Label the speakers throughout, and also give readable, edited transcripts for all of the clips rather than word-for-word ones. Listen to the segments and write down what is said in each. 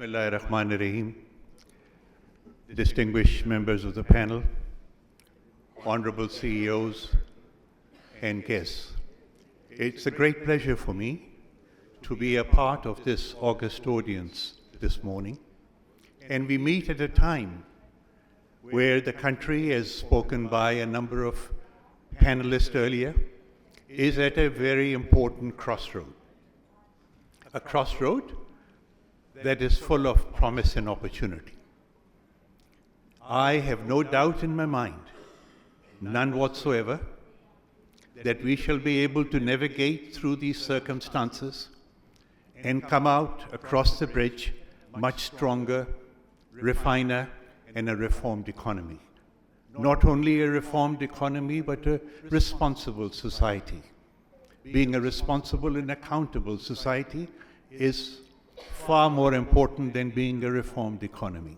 Speaker 1: Bismillahirrahmanirrahim. Distinguished members of the panel, honorable CEOs and guests. It's a great pleasure for me to be a part of this august audience this morning. And we meet at a time where the country, as spoken by a number of panelists earlier, is at a very important crossroad. A crossroad that is full of promise and opportunity. I have no doubt in my mind, none whatsoever, that we shall be able to navigate through these circumstances and come out across the bridge much stronger, refiner, and a reformed economy. Not only a reformed economy, but a responsible society. Being a responsible and accountable society is far more important than being a reformed economy.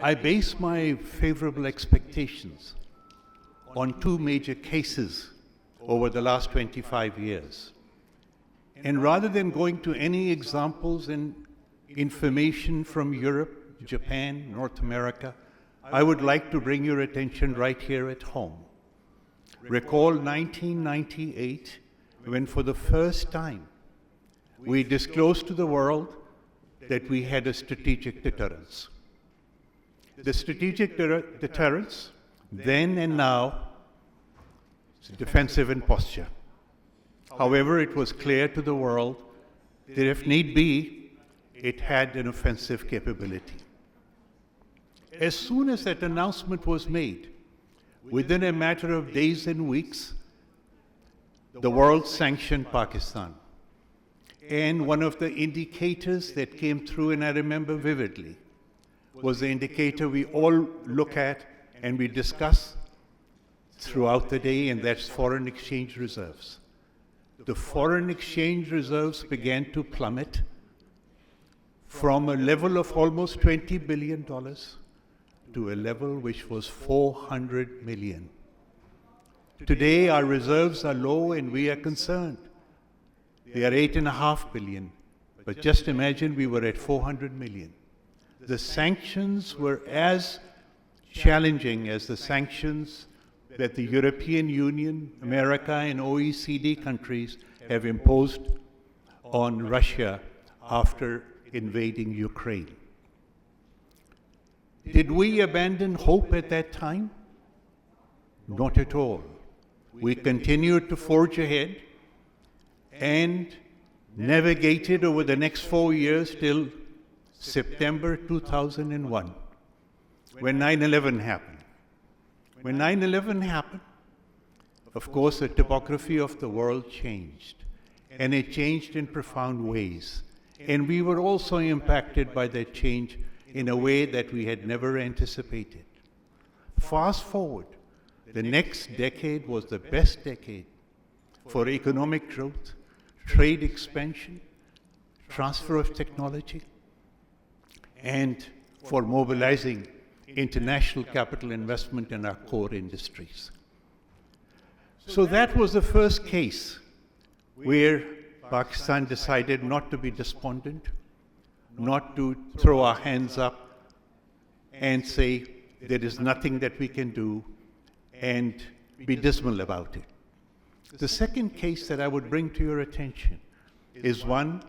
Speaker 1: I base my favorable expectations on two major cases over the last 25 years. And rather than going to any examples and information from Europe, Japan, North America, I would like to bring your attention right here at home. Recall 1998, when for the first time we disclosed to the world that we had a strategic deterrence. The strategic deterrence, then and now, is defensive in posture. However, it was clear to the world that if need be, it had an offensive capability. As soon as that announcement was made, within a matter of days and weeks, the world sanctioned Pakistan. And one of the indicators that came through, and I remember vividly, was the indicator we all look at and we discuss throughout the day, and that's foreign exchange reserves. The foreign exchange reserves began to plummet from a level of almost $20 billion to a level which was 400 million. Today, our reserves are low and we are concerned. They are 8.5 billion, but just imagine we were at 400 million. The sanctions were as challenging as the sanctions that the European Union, America, and OECD countries have imposed on Russia after invading Ukraine. Did we abandon hope at that time? Not at all. We continued to forge ahead and navigated over the next 4 years till September 2001, when 9/11 happened. When 9/11 happened, of course, the topography of the world changed, and it changed in profound ways. And we were also impacted by that change in a way that we had never anticipated. Fast forward, the next decade was the best decade for economic growth, trade expansion, transfer of technology, and for mobilizing international capital investment in our core industries. So that was the first case where Pakistan decided not to be despondent, not to throw our hands up and say there is nothing that we can do and be dismal about it. The second case that I would bring to your attention is one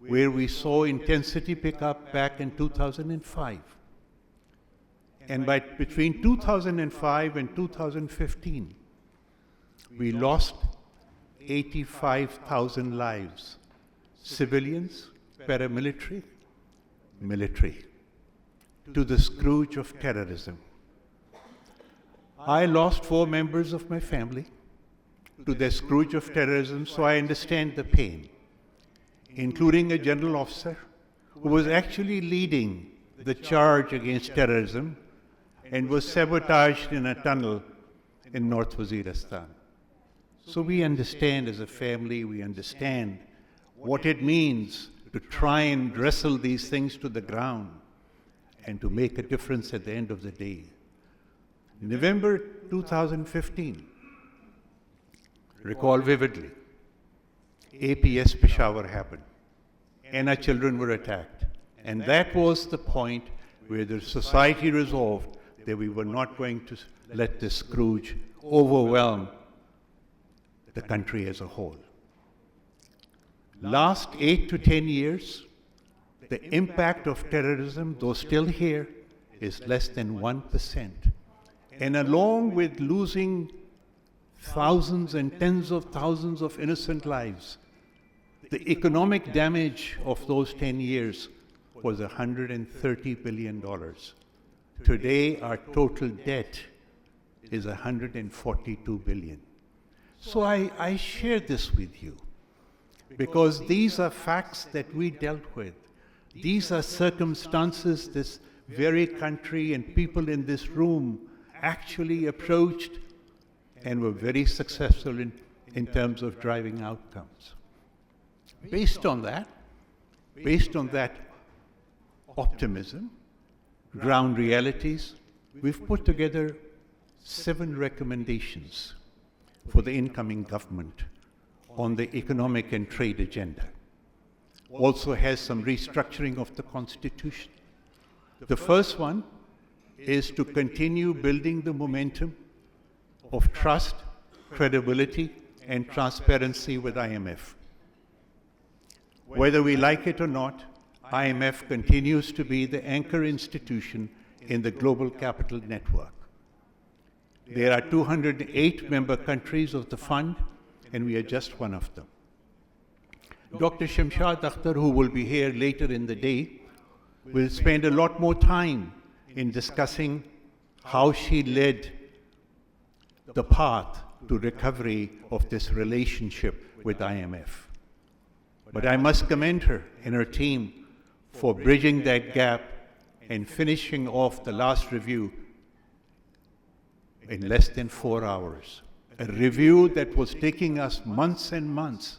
Speaker 1: where we saw intensity pick up back in 2005. And between 2005 and 2015, we lost 85,000 lives, civilians, paramilitary, military, to the scourge of terrorism. I lost 4 members of my family to the scourge of terrorism, so I understand the pain, including a general officer who was actually leading the charge against terrorism and was sabotaged in a tunnel in North Waziristan. So we understand as a family, we understand what it means to try and wrestle these things to the ground and to make a difference at the end of the day. In November 2015, recall vividly, APS Peshawar happened. and our children were attacked. And that was the point where the society resolved that we were not going to let this scourge overwhelm the country as a whole. Last 8 to 10 years, the impact of terrorism, though still here, is less than 1%. And along with losing thousands and tens of thousands of innocent lives, the economic damage of those 10 years was $130 billion. Today, our total debt is $142 billion. So I share this with you because these are facts that we dealt with. These are circumstances this very country and people in this room actually approached and were very successful in terms of driving outcomes. Based on that optimism, ground realities, we've put together 7 recommendations for the incoming government on the economic and trade agenda. Also has some restructuring of the Constitution. The first one is to continue building the momentum of trust, credibility, and transparency with IMF. Whether we like it or not, IMF continues to be the anchor institution in the global capital network. There are 208 member countries of the fund, and we are just one of them. Dr. Shamshad Akhtar, who will be here later in the day, will spend a lot more time in discussing how she led the path to recovery of this relationship with IMF. But I must commend her and her team for bridging that gap and finishing off the last review in less than 4 hours. A review that was taking us months and months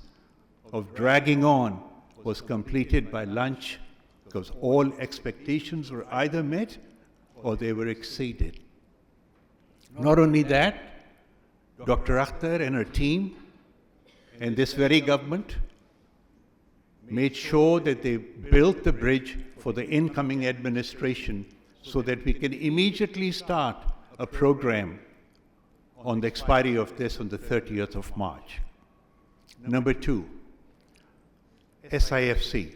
Speaker 1: of dragging on was completed by lunch because all expectations were either met or they were exceeded. Not only that, Dr. Akhtar and her team and this very government made sure that they built the bridge for the incoming administration so that we can immediately start a program on the expiry of this on the 30th of March. Number 2, SIFC.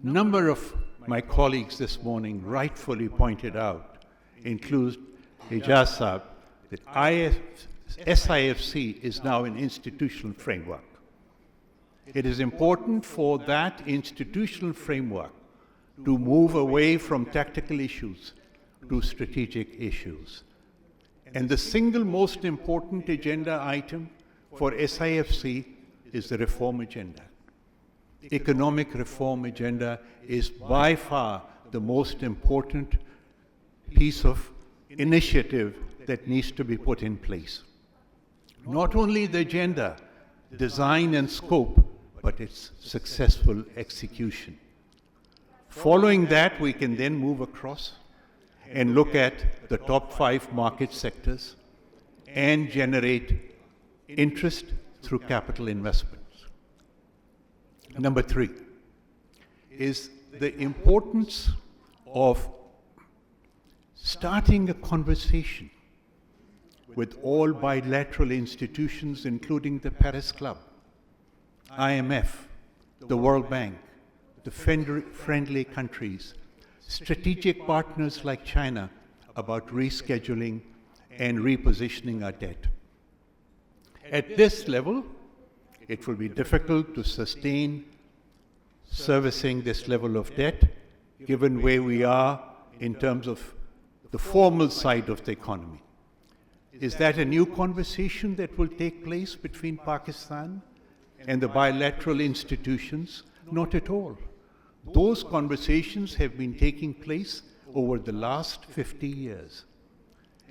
Speaker 1: Number of my colleagues this morning rightfully pointed out, includes Ijaz Saab, that SIFC is now an institutional framework. It is important for that institutional framework to move away from tactical issues to strategic issues. And the single most important agenda item for SIFC is the reform agenda. Economic reform agenda is by far the most important piece of initiative that needs to be put in place. Not only the agenda, design and scope, but its successful execution. Following that, we can then move across and look at the top 5 market sectors and generate interest through capital investments. Number 3 is the importance of starting a conversation with all bilateral institutions, including the Paris Club, IMF, the World Bank, the friendly countries, strategic partners like China, about rescheduling and repositioning our debt. At this level, it will be difficult to sustain servicing this level of debt, given where we are in terms of the formal side of the economy. Is that a new conversation that will take place between Pakistan and the bilateral institutions? Not at all. Those conversations have been taking place over the last 50 years.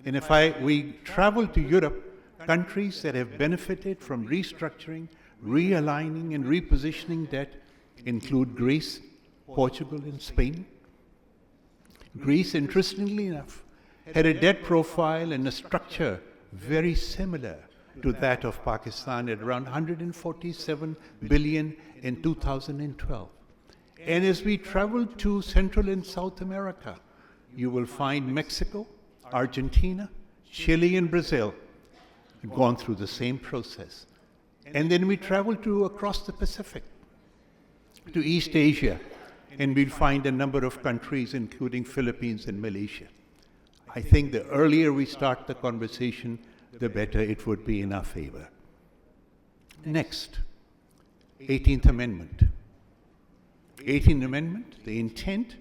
Speaker 1: And if we travel to Europe, countries that have benefited from restructuring, realigning, and repositioning debt include Greece, Portugal, and Spain. Greece, interestingly enough, had a debt profile and a structure very similar to that of Pakistan at around 147 billion in 2012. And as we travel to Central and South America, you will find Mexico, Argentina, Chile, and Brazil have gone through the same process. And then we travel to across the Pacific, to East Asia, and we'll find a number of countries, including Philippines and Malaysia. I think the earlier we start the conversation, the better it would be in our favor. Next, 18th Amendment. 18th Amendment, the intent,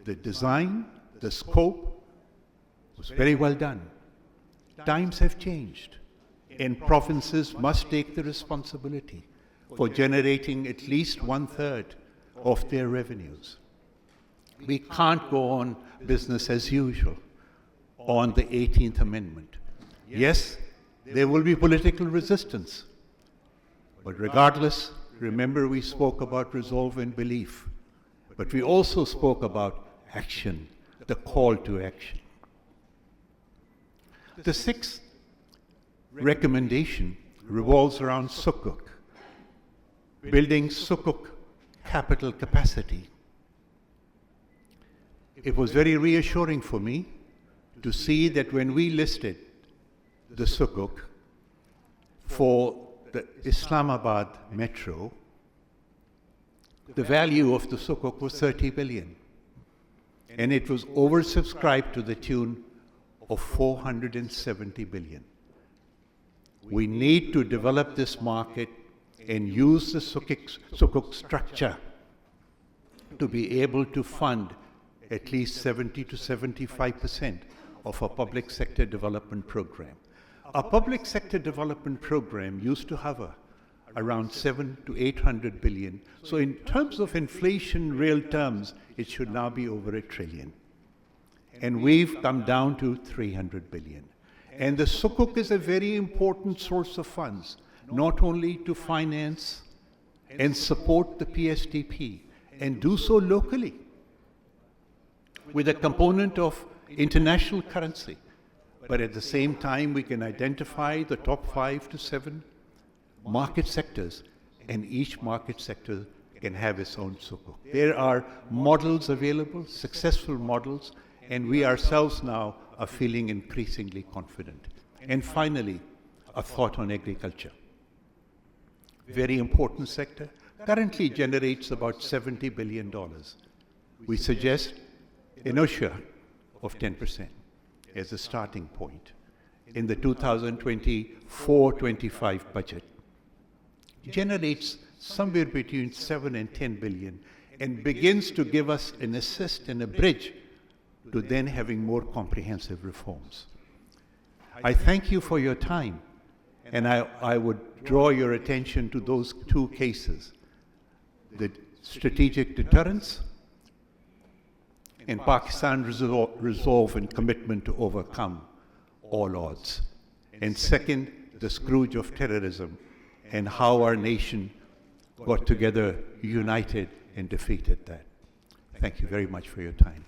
Speaker 1: the design, the scope was very well done. Times have changed, and provinces must take the responsibility for generating at least 1/3 of their revenues. We can't go on business as usual on the 18th Amendment. Yes, there will be political resistance, but regardless, remember we spoke about resolve and belief, but we also spoke about action, the call to action. The sixth recommendation revolves around Sukuk, building Sukuk capital capacity. It was very reassuring for me to see that when we listed the Sukuk for the Islamabad metro, the value of the Sukuk was 30 billion. And it was oversubscribed to the tune of 470 billion. We need to develop this market and use the Sukuk structure to be able to fund at least 70 to 75% of our public sector development program. Our public sector development program used to hover around 700 to 800 billion. So in terms of inflation, real terms, it should now be over $1 trillion. And we've come down to 300 billion. And the Sukuk is a very important source of funds, not only to finance and support the PSDP, and do so locally with a component of international currency. But at the same time, we can identify the top 5 to 7 market sectors, and each market sector can have its own Sukuk. There are models available, successful models, and we ourselves now are feeling increasingly confident. And finally, a thought on agriculture. Very important sector, currently generates about $70 billion. We suggest an OSHA of 10% as a starting point in the 2024-25 budget. Generates somewhere between 7 and 10 billion and begins to give us an assist and a bridge to then having more comprehensive reforms. I thank you for your time, and I would draw your attention to those 2 cases, the strategic deterrence and Pakistan's resolve and commitment to overcome all odds. And second, the scourge of terrorism and how our nation got together, united, and defeated that. Thank you very much for your time.